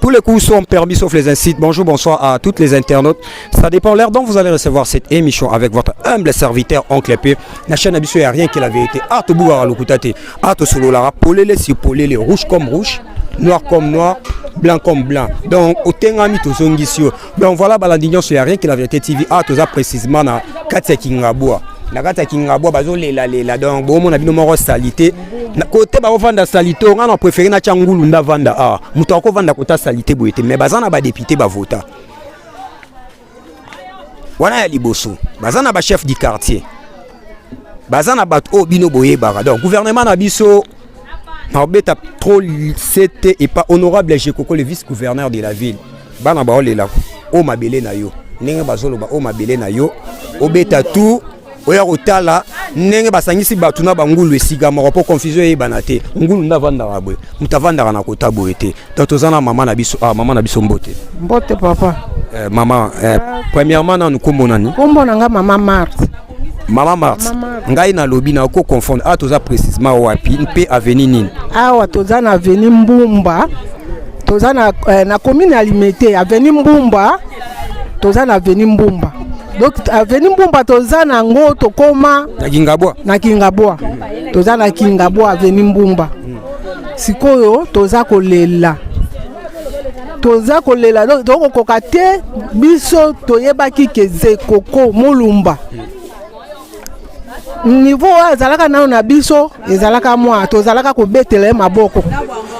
Tous les coups sont permis sauf les incites. Bonjour, bonsoir à toutes les internautes. Ça dépend l'heure dont vous allez recevoir cette émission avec votre humble serviteur Oncle P. La chaîne Abisso, il n'y a rien qui la vérité. Arto Bougara Lukutate, Arto Sololara, Polele si Polele, rouge comme rouge, noir comme noir, blanc comme blanc. Donc, au Tengami to Zongisio. Donc voilà, Balandignon, il n'y a rien qui la vérité TV. Arto za précisément na Katse Kingabua. La Katse Kingabua, bazo lela. Donc, bon, on a vu nos salité. Côté ba vanda salité, on a préféré na Tchangulu nda vanda ah. Mutako vanda kota salité boyete, mais bazana ba député ba vota. Wana ya liboso, bazana ba chef du quartier. Bazana ba o bino boye bara. Donc gouvernement na biso marbeta trop c'était et pas honorable Jekoko le vice-gouverneur de la ville. Bana ba olela o mabele na yo. Ndenge bazolo ba o mabele na yo. Obeta tout oya otala ndenge basangisi batu na bangulu esika moko po confusion e banate ngulu ndavanda rabwe mutavanda na kota boete totozana mama na biso mbote papa maman premièrement na nukombo nani kombo nanga mama Mart ngai na lobi na ko confondre toza précisément wapi mpe avenue nini awa toza na avenue Mbumba toza na commune alimete avenue Mbumba toza na avenue Mbumba. Donc avenue Mbumba toza na ngo tokoma na Kingabwa toza na Kingabwa avenue Mbumba sikoyo toza kolela donc kokate biso toyebaki keze koko mulumba niveau azalaka nano na biso ezalaka mwa tozalaka kobetela maboko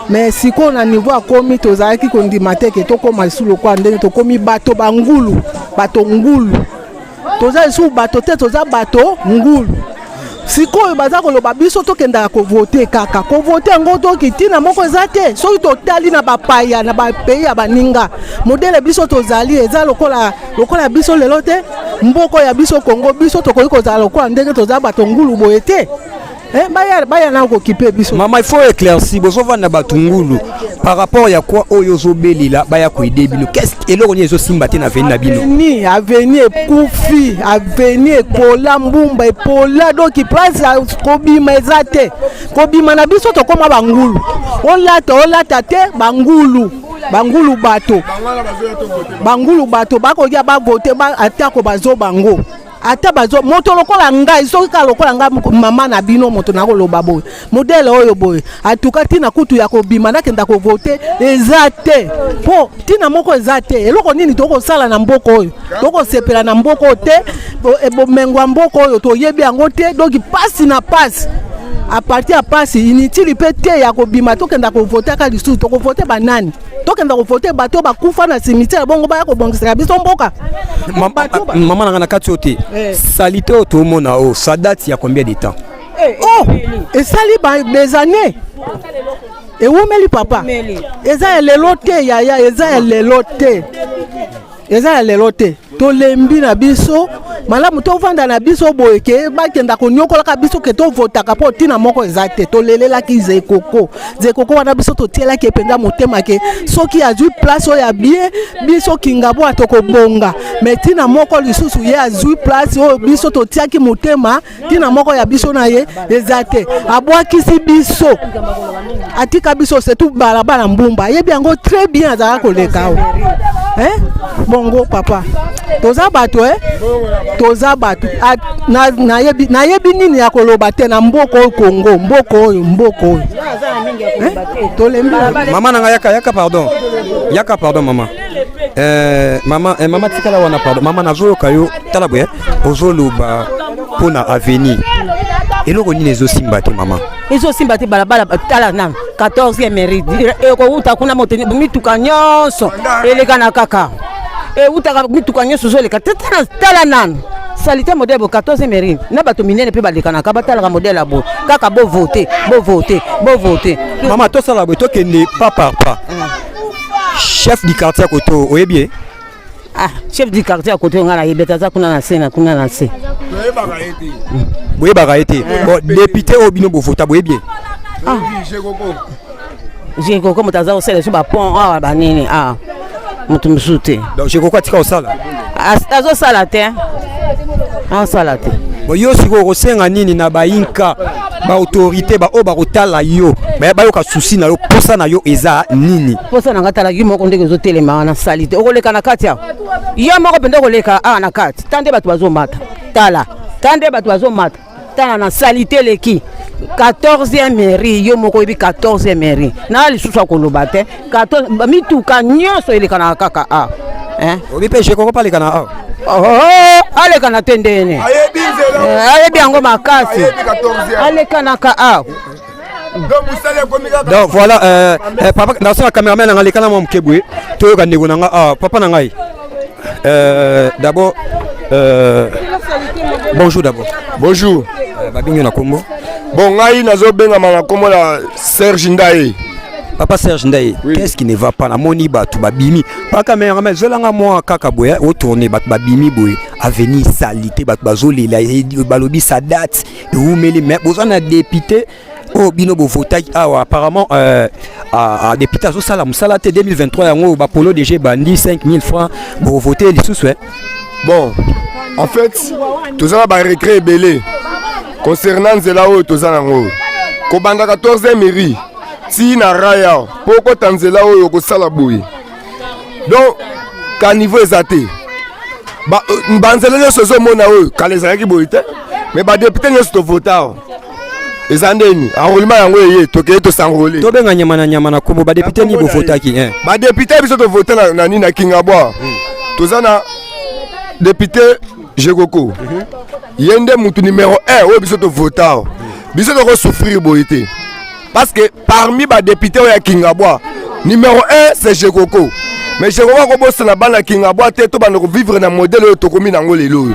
mais siko na niveau akomi tozalaki kondima te ke tokoma sulu kwa ndenge tokomi bato bangulu bato ngulu toza sou bato te toza bato ngulu sikoyo baza koloba biso tokenda ko voter kaka ko voter ngo tokitina moko ezate soki totali na bapaya na bapays ya baninga modele biso tozali eza lokola biso lelo te mboko ya biso Kongo biso tokoki kozala lokola ndenge toza bato ngulu boye te baya na kokipe biso mama il faut éclaircir bozo vanda batungulu par rapport ya quoi oyozo belila baya ko idebilo qu'est-ce que eloko nyezo simba te na veni na bino avenir kufi avenir pola mbumba pola donc place kobima ezate kobima na biso to koma bangulu olata te bangulu bato bakoya bavote atako bazo bango ata bazo moto lokola ngai soki ka lokola nga mama na bino moto na koloba boye modele oyo boye atuka tina kutu ya kobima nakenda ko voter ezate po tina moko ezate eloko nini toko sala na mboko oyo toko sepela na mboko te mengwa mboko oyo toyebi yango te donc passe na passe à partir à passe inutile pété ya kobima tokenda ko voter ka lisu toko voter banani tokenda ko voter bato bakufa na cimetière bongo ba ko bongisa biso mboka maman na kati ote salité otomona o ça date ya combien de temps et sali des années et womeli papa eza lelote yaya eza lelote tolembi na biso malamu tovanda na biso boyeke bakenda konyokola ka biso ke tovotaka po tina moko ezate tolelelaki zekoko wana biso totielaki ependa motema ke soki azwi place oyo ya bien biso Kingabwa tokobonga mais tina moko lisusu ye azwi place oyo biso totiaki motema tina moko ya biso na ye ezate abwakisi biso atika biso c'est tout balabala Mbumba yebi yango très bien azala koleka bongo papa toza bato nayebi nini ya koloba te na mboko oyo Kongo mboko oyo tolembi mama nanga yaka pardon mama mama tikala wana pardon mama nazoyoka yo tala boye ozoloba pona avenir eloko nini ezosimba te mama ezosimba te balabala tala na 14e mérite ekouta kuna moto mituka nyonso eleka na kaka utaka mituka nyonso zoleka tala nanu salité modèle bo 14 mairie na bato minene pe balekana ka batala modèle abo kaka bo voter maman to sala bo to kende pas par pas chef du quartier koto oyebi chef du quartier côté ngana yebeta za kuna na se boye bagaité bon député obino bo vota boye bien j'ai koko mutaza osele so ba pont ba nini mutu musute donc j'ai koko tika osala azo sala te bon yo siko kosenga nini na bayinka ba autorité ba o ba kotala yo ba yo ka souci na yo posa na yo eza nini posa na ngata la yo moko ndeke zo telema na salite okoleka na kati ya yo moko pende koleka na kati tande bato bazomata tala na salite leki 14e mairie yo moko yebi 14e mairie na lisusu koloba te 14 mituka nyonso eleka na kaka obi pe je koko pale kana aleka na tendene ayebi yango makasi aleka na ka donc voilà papa dans la caméraman na aleka na mo mkebwe to ka ndeko na papa na ngai d'abord bonjour d'abord bonjour babinyo na kombo bon ngai nazo benga na kombo la Serge Ndaye. Papa Serge Ndaye, oui. Qu'est-ce qui ne va pas? La moni batu babimi. Pas caméraman, zelanga moi kaka boya, retourner batu babimi boy, avenir salité batu bazoli la balobi sa date, et où mêler mais besoin d'un député au bino bo votage apparemment à député zo sala musala te 2023 yango ba polo DG bandi 5000 francs pour voter les sous. Bon, en fait, tout ça va recréer belé concernant zelao tout ça nango. Ko banda 14e mairie. Si na raya poko tanzela oyo ko sala boy. Donc ka niveau exaté. Ba banzela no sozo mona oyo kalezala ki boy te. Mais ba député no sto voter. Ezandeni enrôlement yango yé toke to s'enrôler. To benga nyama na kombo ba député ni bo voter ki Ba député biso to voter na ni na Kingabwa. Tozana député Jegoko. Yende mutu numéro 1 oyo biso to voter. Biso to ko souffrir boyité. Parce que parmi les députés à Kingabwa, numéro 1 c'est Jegoko. Mais Jegoko ko bosse na bana Kingabwa te to bana ko vivre na modèle to komi nango lelo.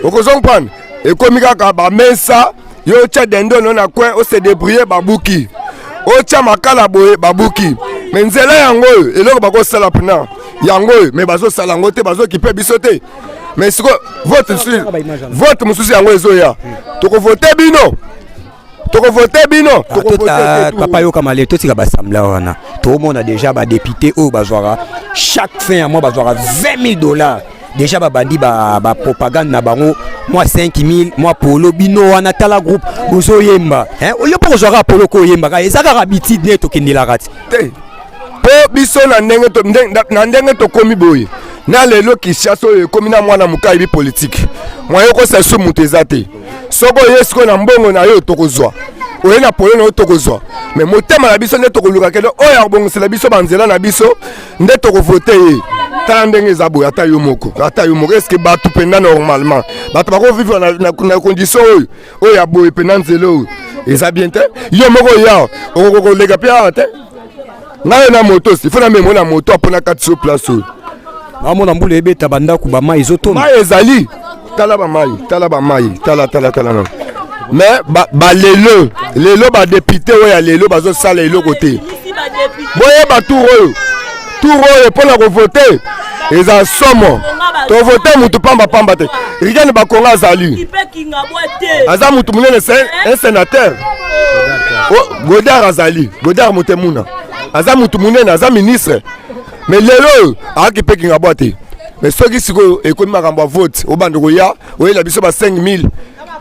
Vous comprenez? Et comme ka ba mensa yo tcha dendo no na coin o se débrouiller babuki. O tcha makala boye babuki. Mais nzela yango eloko ba ko sala pena. Yango mais bazo sala ngo te bazo ki pe bisote. Mais siko vote mususi yango ezoya. To ko voter bino. Toko voter bino toko voter papa yo kamale to tika basambla wana to mona déjà ba député o bazwara chaque fin à mois bazwara $20,000 déjà ba bandi ba propagande na bango moi 5,000 moi polo bino wana tala groupe bozo yemba yo pour bazwara polo ko yemba ka ezaka habitude ne to kendela rati te po biso na ndenge to komi boye na lelo Kinshasa oyo komi na mwana mukai bi politique moi yo ko sasu mutezate soko yesko na mbongo na yo tokozwa oye na polo na yo tokozwa mais motema na biso nde tokoluka kede oyo abongosela biso banzela na biso nde tokovote ye tala ndenge eza boye ata yo moko est-ce que bato penda normalement bato bako vivre na condition oyo ya boye penda nzela oyo eza bien te yo moko ya okokolega mpe awa te ngai na moto il faut na memo na moto apona kati so place oyo amona mbula ebeta bandako bamai ezotona mai ezali tala ba mai tala non mais ba lelo ba député oya lelo bazo sala eloko te boye ba tour oyo pona ko voter eza somo to voter mutu pamba te rigane ba konga azali aza mutu munene un sénateur Godard azali Godard Motemuna aza mutu munene aza ministre mais lelo aki pe Kingabwa te. Mais ceux qui sont économie makambo vote au bande roya oye la biso ba 5,000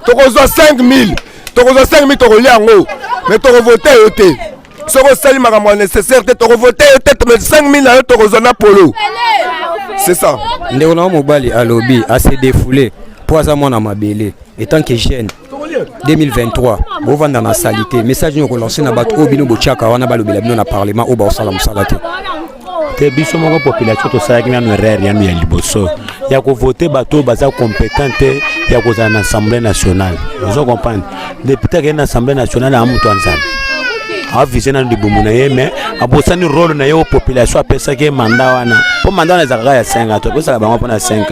tokozwa 5,000 toko liango mais toko voter yote soko sali makambo nécessaire te toko voter yote mais 5,000 na tokozwa na polo c'est ça ndeko na mobali alobi a se défouler pour ça mona mabele étant que jeune 2023 bo vanda na salité message nous relancer na bato obino bochaka wana balobela bino na parlement o ba osala musalate te biso moko population to salaki na erreur ya liboso ya ko voter bato baza compétente ya ko za na assemblée nationale vous comprenez député qui na assemblée nationale a mutu anzana a visé na ndibumu na ye mais abosani rôle na yo population apesa ke mandat wana po mandat na zakaka ya 5 to ko sala bango pona 5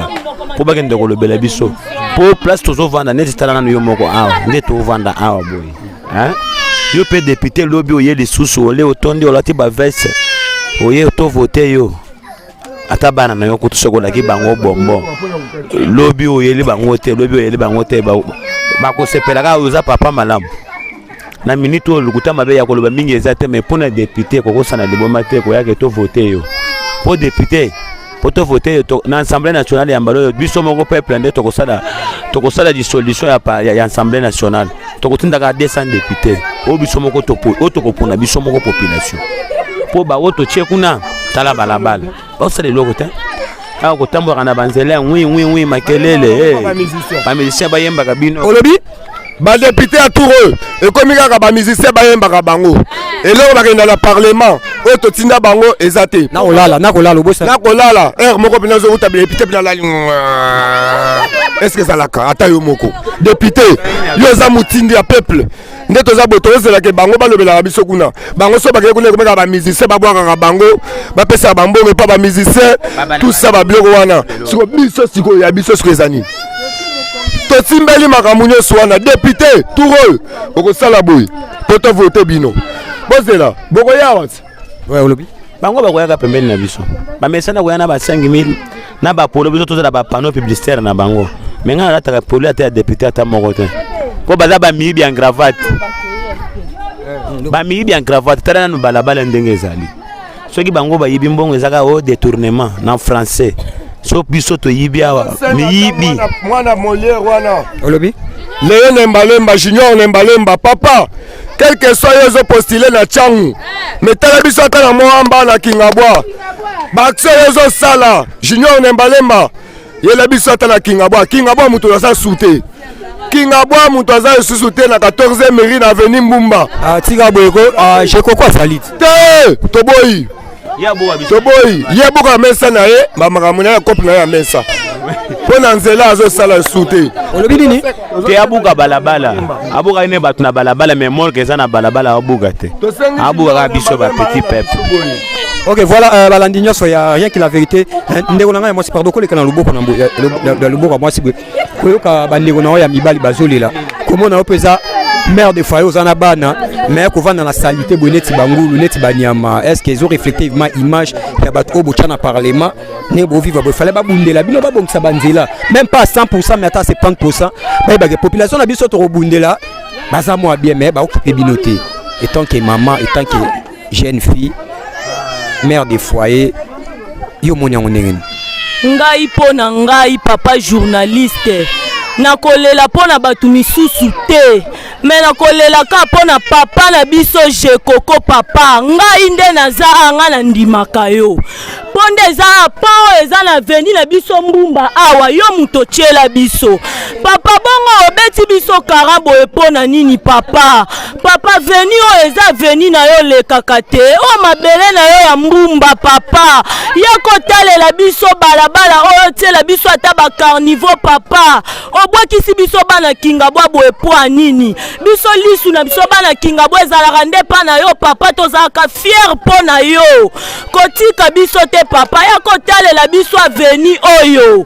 po ba kende ko lobela biso pour place tozovanda neti tala nanu yo moko awa nde tovanda awa boye yo mpe député lobi oye lisusu ole otondi olati bavese oye otovote yo ata bana na yo kutu soki olaki bango bombo lobi oyeli bango te lobi oyeli bango te bakosepelaka oza papa malamu na minute oyo lukuta mabe ya koloba mingi eza te mais mpona député kokosana liboma te koyaka tovote yo po député po tovote yo na assemblée nationale ya mbala oyo biso moko peuple nde tokosala dissolution ya assemblée nationale tokotindaka 200 députés oyo biso moko tokopona biso moko population po baoyo totie kuna tala balabala osala eloko te awa kotambolaka na banzela wi makelele bamusicien bayembaka bino olobi badepute ya tour ekomi kaka bamusicien bayembaka bango eloko bakenda na parlement oyo totinda bango eza te nakolala ere moko mpena ozokuta badepute mpena lali estce ezalaka ata yo moko depute yo oza motindi ya peuple nde toza boye tozelaka bango balobelaka biso kuna bango so bakei kuna ekomeka bamusicien babwakaka bango bapesaka bambongo epa bamusicien tusa babiloko wana siko biso sikoyo ya biso siko eza nini totimbeli makambo nyonso wana depute tour okosala boye po tovote bino bozela bokoyawa olobi bango bakoyaka pembeni na biso bamesana koya na ba 5000 na bapolo biso tozala bapano publicitaire na bango me nga nalataka polo ata ya depute ata moko te mpo baza bamiyibi ya gravate tala nanu balabala ndenge ezali soki bango bayibi mbongo ezaka o détournement na français so biso toyibi awa miyibi mwana molière wana olobi Léo Nembalemba Junior Nembalemba papa quel que soit yo postulé na changu mais tala biso ata na moamba na Kingabwa baksio yo sala Junior Nembalemba yela biso ata na Kingabwa mutu aza soute Kingabwa mutu aza susu te na 14e mairie na avenue Mbumba tika boyeko Jekoko asaliti te toboyi yebuka mesa na ye bamakambo na ye kope na ye ya mesa mpo na nzela azosala sute olobi nini te abuka balabala abuka ine bato na balabala mais morke eza na balabala abuka te abukaka biso bapetit peuple. Ok, voilà, balandi nyonso ya rien que la vérité. Ndeko na ngai moi pardon ko leka na luboko na luboko moi sibwe koyoka bandeko na ya mibali bazolela comment na opeza mère de foyer ozana bana mais ko vanda na salité boneti bangulu neti banyama est-ce qu'ils ont effectivement image ya bato obo na parlement ne bo vivre bo fallait ba bundela bino ba bongisa banzela même pas 100% mais à 70% ba ba population na biso to bundela baza moi bien mais ba occuper binoté étant que maman étant que jeune fille mère de foyer yo moni yango ndenge ngai pona ngai papa journaliste nakolela pona batu misusu te me nakolela ka pona papa na biso Jekoko papa ngai nde naza anga na ndimaka yo ponde eza pao eza na veni na biso Mbumba awa yo muto tiela biso papa bongo obeti biso karabo epona nini papa veni o eza veni na yo lekaka te o mabele na yo ya Mbumba papa yako talela biso balabala oyo tiela biso ata ba carnivore papa obwakisi biso bana Kingabwa bo epoa nini biso lisu na biso bana Kingabwa ezalaka nde pa na yo papa tozalaka fier po na yo kotika biso te papa ya kotalela biso aveni oyo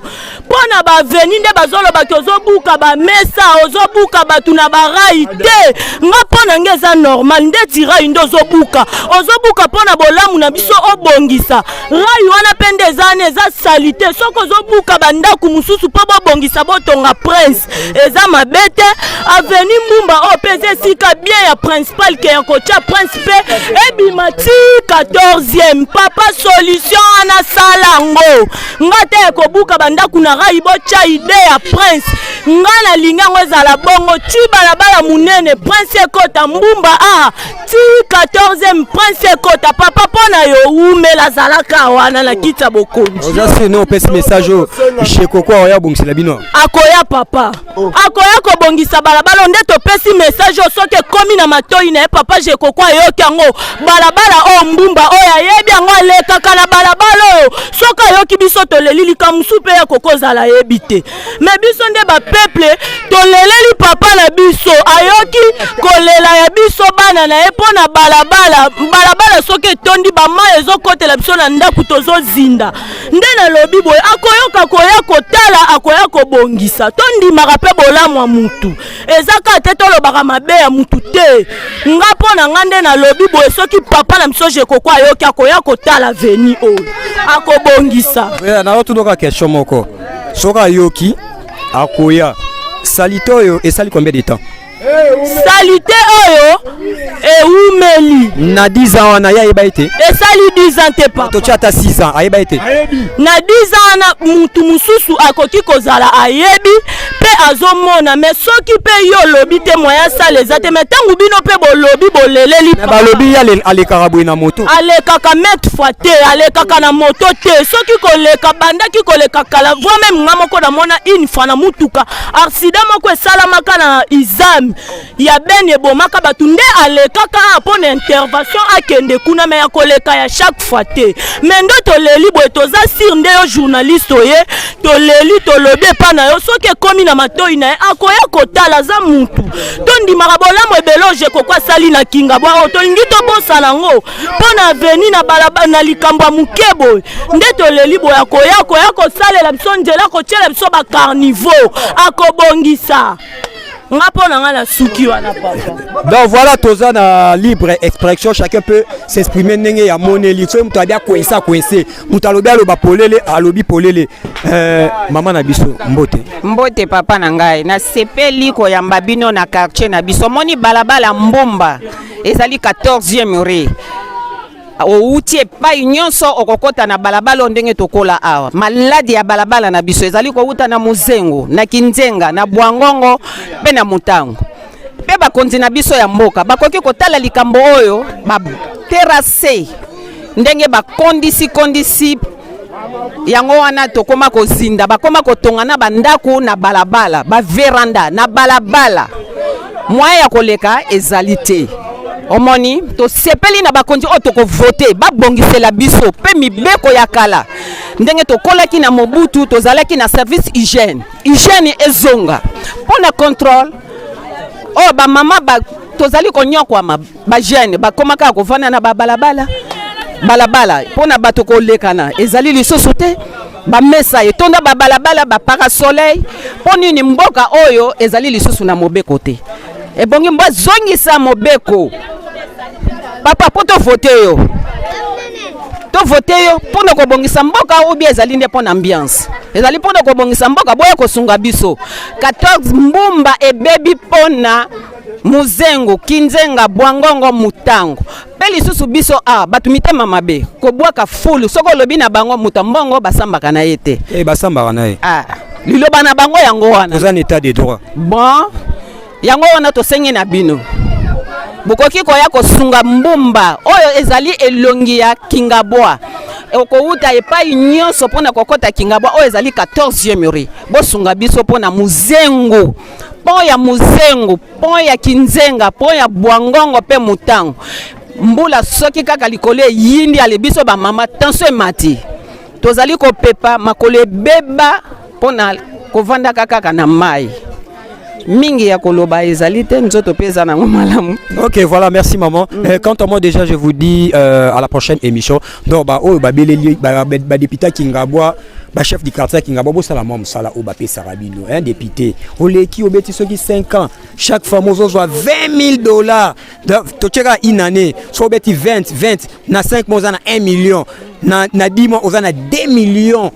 pona ba aveni nde bazoloba tozobuka ba mesa ozobuka batu na barai te nga pona ngeza normal nde tirai ndo ozobuka pona bolamu na biso obongisa rai wana pende ezane eza salite soko ozobuka bandaku mususu po bobongisa botonga prince eza mabete aveni Mbumba opeze sika bien ya principal ke yankocha prince pe ebimati 14e papa solution ana salango ngate ekobuka bandaku na rai bocha ide ya prince ngana lingango ezala bongo ti balabala munene prince ekota Mbumba ti 14e prince ekota papa pona yo umela zalaka wana na kita bokonzi ozasi no pesi message Jekoko oya bongisela bino akoya papa akoya kobongisa balabala nde topesi message soki komi na matoi na papa Jekoko ayoki yango balabala o Mbumba oyo ayebi yango alekaka na balabala oyo soki ayoki biso tolelilika musu pe ya kokozala yebi te me biso nde bapeuple toleleli papa na biso ayoki kolela ya biso bana na ye pona balabala soki etondi bamai ezokotela biso na ndako tozozinda nde nalobi boye akoyoka koya kotala akoya kobongisa tondimaka mpe bolamu ya mutu ezaka te tolobaka mabe ya mutu te nga mpona nga nde nalobi boye soki papa na biso Jekoko ayoki akoya kotala veni oyo akobongisa. naotundoka question moko soki ayoki akoya salite oyo esali combien de temps? Salite oyo eumeli na 10 ans wana ya yeba ete esali 10 ans te papa to chata 6 ans ayeba ete na 10 ans na mutu mususu akoki kozala ayebi pe azomona me soki pe yo lobi te moya sala eza te me ntango bino pe bolobi boleleli balobi ya alekaka boye na moto alekaka mètre fois te alekaka na moto te soki koleka bandaki koleka kala voi même nga moko namona une fois na mutuka accident moko esalamaka na izami ya bene ebomaka bato nde alekaka mpona intervention akende kuna me ya koleka ya chaque fois te me ndo toleli boye toza sir nde yo journaliste oye toleli tolobi epa na yo soki ekomi na matoi na ye akoya kotala aza mutu tondimaka bolamu ebele Jekoko asali na kinga bwa tolingi tobosana yango mpona veni na balaba na likambo ya moke boye nde toleli boye akoya kosalela biso nzela kotiela biso bacarnivore akobongisa nga mpona nga na suki wana papa. Donc voilà toza na libre expression, chacun peut s'exprimer ndenge ya moneli so mutu abia coincé mutu alobi aloba polele alobi polele mama na biso mbote papa na ngai na sepeli koyamba bino na quartier na biso moni balabala mbomba ezali 14e rue outi epai nyonso okokota na balabala ndenge tokola awa maladi ya balabala na biso ezali kouta na Muzengo na Kinzenga na Bwangongo pe na Mutango pe bakonzi na biso ya mboka bakoki kotala likambo oyo ba terrasse ndenge bakondisi yango wana tokoma kozinda bakoma kotonga na bandaku na balabala ba veranda na balabala moya ya koleka ezalite omoni to sepeli na bakonzi o toko voter babongisela biso pe mibeko ya kala ndenge tokolaki na Mobutu tozalaki na service hygiène ezonga pona contrôle o ba mama ba tozali konyokwa ba jeune bakomaka kovana na balabala pona bato kolekana ezali lisusu te ba mesa etonda ba balabala ba parasoleil poni ni mboka oyo ezali lisusu na mobeko te ebongi mbo zongisa mobeko papa poto voter yo pona kobongisa mboka obi ezali nde pona ambiance ezali pona kobongisa mboka boya kosunga biso 14 mbumba ebebi pona Muzengo Kinzenga Bwangongo Mutango pe lisusu biso batu mitema mabe kobwaka fulu soko lobi na bango mutambongo basambaka na yete basambaka na ye liloba na bango yango wana toza na état de droit bon yango wana tosengi na bino bukoki koya kosunga mbumba oyo ezali elongi ya Kingabwa okouta epai nyonso pona kokota Kingabwa oyo ezali 14e rue bosunga biso pona Muzengo pon ya Muzengo pon ya Kinzenga pon ya Bwangongo pe Mutango mbula soki kaka likolo yindi ale biso ba mama tension emati tozali kopepa makolo ebeba pona kovanda kaka na mai mingi ya koloba ezalite nzoto pesa na malamu. Ok, voilà, merci maman. Quant à moi déjà je vous dis à la prochaine émission. Donc beleli député Kingabwa, chef du quartier Kingabwa bo sala mom sala o bapé sarabino un député. Oleki obeti soki 5 ans, chaque femme ozoa $20,000. To cheka une année, so obeti 20 na 5 mois na 1 million, na 10 mois ozana 2 millions.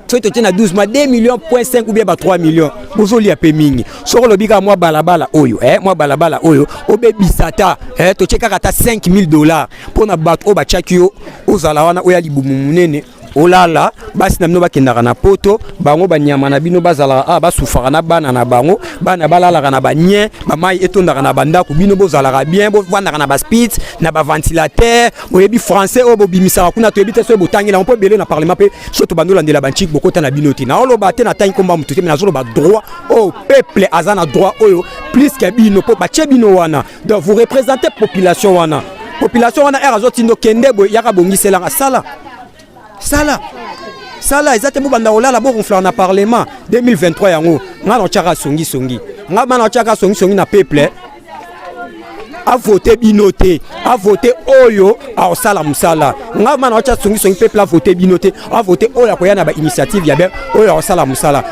So tu tiens à 12 mois 2 millions point 5 ou bien 3 millions bozoli ya pemingi soko lobika moi balabala oyo moi balabala oyo obebisata to cheka kata $5,000 pona bato o bachakio ozala wana oya libumu munene olala basi na bino bakendaka na poto bango banyama na bino bazala basufaka na bana na bango bana balalaka na banien bamai etondaka na bandako bino bozalaka bien bovandaka na baspitz na baventilateur oyebi français oyo bobimisaka kuna toyebi te so botangela mpo ebele na parlement mpe so tobandolandela banchiki bokota na bino te naoloba te na tangi komba motu te me nazoloba droit oyo peuple aza na droit oyo plus ke bino mpo batie bino wana donc vous représentez population wana ere azotindo kende boye yaka bongiselanga sala exactement banda olala bo ronfler na parlement 2023 yango nga na chaka songi nga na chaka songi na peuple voter binoté, a voter oyo a sala musala. Nga mana wacha songi peuple a voter binoté, a voter oyo ko yana ba initiative ya ben oyo a sala musala.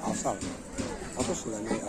Asal, atau sudah nih,